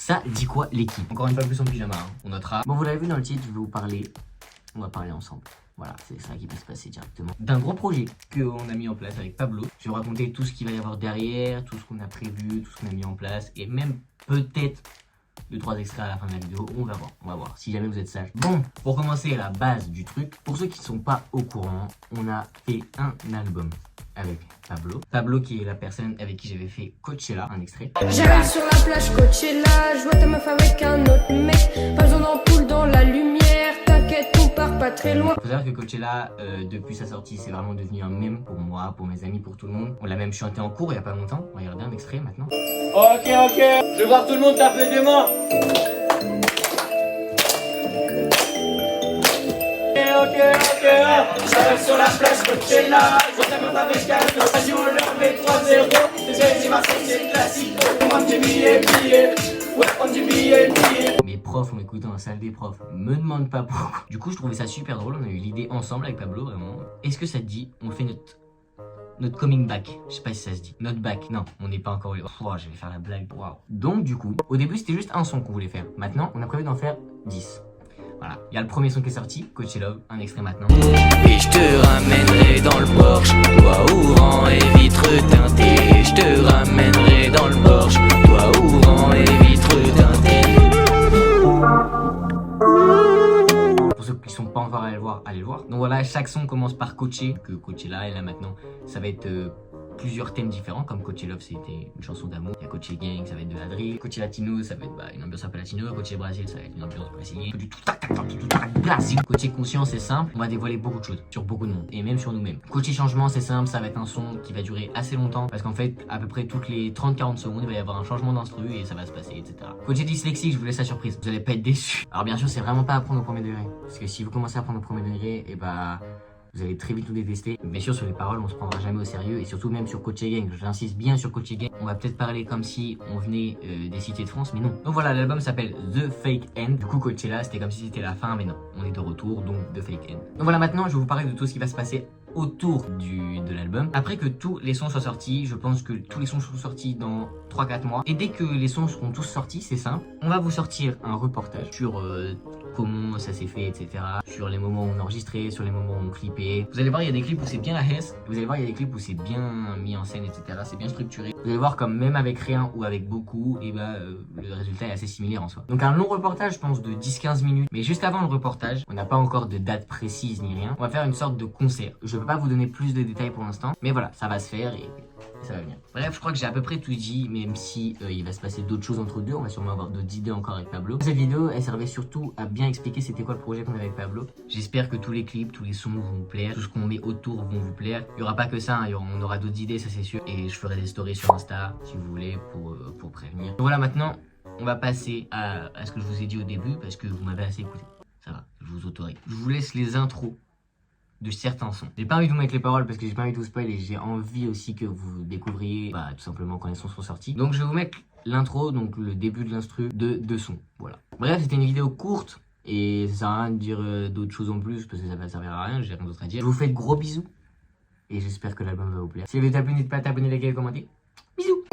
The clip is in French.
Ça dit quoi l'équipe? Encore une fois plus en pyjama, hein. On notera. Bon, vous l'avez vu dans le titre, je vais vous parler. On va parler ensemble. Voilà, c'est ça qui va se passer directement. D'un gros projet qu'on a mis en place avec Pablo. Je vais vous raconter tout ce qu'il va y avoir derrière, tout ce qu'on a prévu, tout ce qu'on a mis en place. Et même peut-être 2-3 extraits à la fin de la vidéo. On va voir. Si jamais vous êtes sage. Bon, pour commencer la base du truc. Pour ceux qui ne sont pas au courant, on a fait un album avec Pablo. Pablo qui est la personne avec qui j'avais fait Coachella, un extrait. J'arrive sur la plage Coachella, je vois ta meuf avec un autre mec. Pas besoin d'ampoule dans la lumière, t'inquiète, on part pas très loin. Faut savoir que Coachella, depuis sa sortie, c'est vraiment devenu un mème pour moi, pour mes amis, pour tout le monde. On l'a même chanté en cours il y a pas longtemps. On va regarder un extrait maintenant. Ok, je vais voir tout le monde taper des mains. Ok, j'arrive sur la plage Coachella, je vois ta meuf avec un autre. Vas-y, on leur met 3-0. Désolé, Marseille, c'est classique. On prend du billet. Ouais, on du billet. Mes profs ont écouté dans la salle des profs. Me demande pas pourquoi. Du coup, je trouvais ça super drôle. On a eu l'idée ensemble avec Pablo, vraiment. Est-ce que ça te dit, on fait notre coming back? Je sais pas si ça se dit. Notre back. Non, on n'est pas encore. Oh, je vais faire la blague. Wow. Donc, du coup, au début, c'était juste un son qu'on voulait faire. Maintenant, on a prévu d'en faire 10. Voilà, il y a le premier son qui est sorti, Coachella, un extrait maintenant. Et je te ramènerai dans le Porsche, toi ouvrant et vitres teintées. Je te ramènerai dans le Porsche, toi ouvrant et vitres teintées. Pour ceux qui sont pas encore allés le voir, allez le voir. Donc voilà, chaque son commence par Coaché, que Coachella, et là maintenant, ça va être plusieurs thèmes différents, comme Coaché Love, c'était une chanson d'amour. Il y a Coaché Gang, ça va être de la drill. Coaché Latino, ça va être une ambiance un peu latino. Coaché Brésil, ça va être une ambiance brésilienne. Du tout classique. Coaché Conscient, c'est simple. On va dévoiler beaucoup de choses sur beaucoup de monde et même sur nous-mêmes. Coaché Changement, c'est simple. Ça va être un son qui va durer assez longtemps parce qu'en fait, à peu près toutes les 30-40 secondes, il va y avoir un changement d'instru et ça va se passer, etc. Coaché Dyslexique, je vous laisse la surprise. Vous allez pas être déçus. Alors bien sûr, c'est vraiment pas à prendre au premier degré. Parce que si vous commencez à prendre au premier degré, et vous allez très vite tout détester. Bien sûr, sur les paroles, on se prendra jamais au sérieux. Et surtout, même sur Coaché Gang, j'insiste bien sur Coaché Gang. On va peut-être parler comme si on venait des cités de France, mais non. Donc voilà, l'album s'appelle The Fake End. Du coup, Coachella, c'était comme si c'était la fin, mais non. On est de retour, donc The Fake End. Donc voilà, maintenant, je vais vous parler de tout ce qui va se passer autour de l'album. Après que tous les sons soient sortis, je pense que tous les sons seront sortis dans 3-4 mois. Et dès que les sons seront tous sortis, c'est simple, on va vous sortir un reportage sur comment ça s'est fait, etc. Sur les moments où on enregistrait, sur les moments où on clippait. Vous allez voir, il y a des clips où c'est bien la hesse. Vous allez voir, il y a des clips où c'est bien mis en scène, etc. C'est bien structuré. Vous allez voir comme même avec rien ou avec beaucoup, et le résultat est assez similaire en soi. Donc un long reportage, je pense, de 10-15 minutes. Mais juste avant le reportage, on n'a pas encore de date précise ni rien. On va faire une sorte de concert. Je peux pas vous donner plus de détails pour l'instant, mais voilà, ça va se faire et ça va venir. Bref, je crois que j'ai à peu près tout dit, même si il va se passer d'autres choses entre deux. On va sûrement avoir d'autres idées encore avec Pablo. Cette vidéo, elle servait surtout à bien expliquer c'était quoi le projet qu'on avait avec Pablo. J'espère que tous les clips, tous les sons vont vous plaire, tout ce qu'on met autour vont vous plaire. Il y aura pas que ça, hein, on aura d'autres idées, ça c'est sûr. Et je ferai des stories sur Insta, si vous voulez, pour prévenir. Donc voilà, maintenant, on va passer à ce que je vous ai dit au début, parce que vous m'avez assez écouté. Ça va, je vous autorise. Je vous laisse les intros de certains sons. J'ai pas envie de vous mettre les paroles parce que j'ai pas envie de vous spoil et j'ai envie aussi que vous découvriez tout simplement quand les sons sont sortis. Donc je vais vous mettre l'intro, donc le début de l'instru de deux sons. Voilà. Bref, c'était une vidéo courte et ça sert à rien de dire d'autres choses en plus parce que ça va servir à rien, j'ai rien d'autre à dire. Je vous fais de gros bisous et j'espère que l'album va vous plaire. Si vous voulez n'hésitez pas à t'abonner, liker et commenter. Bisous.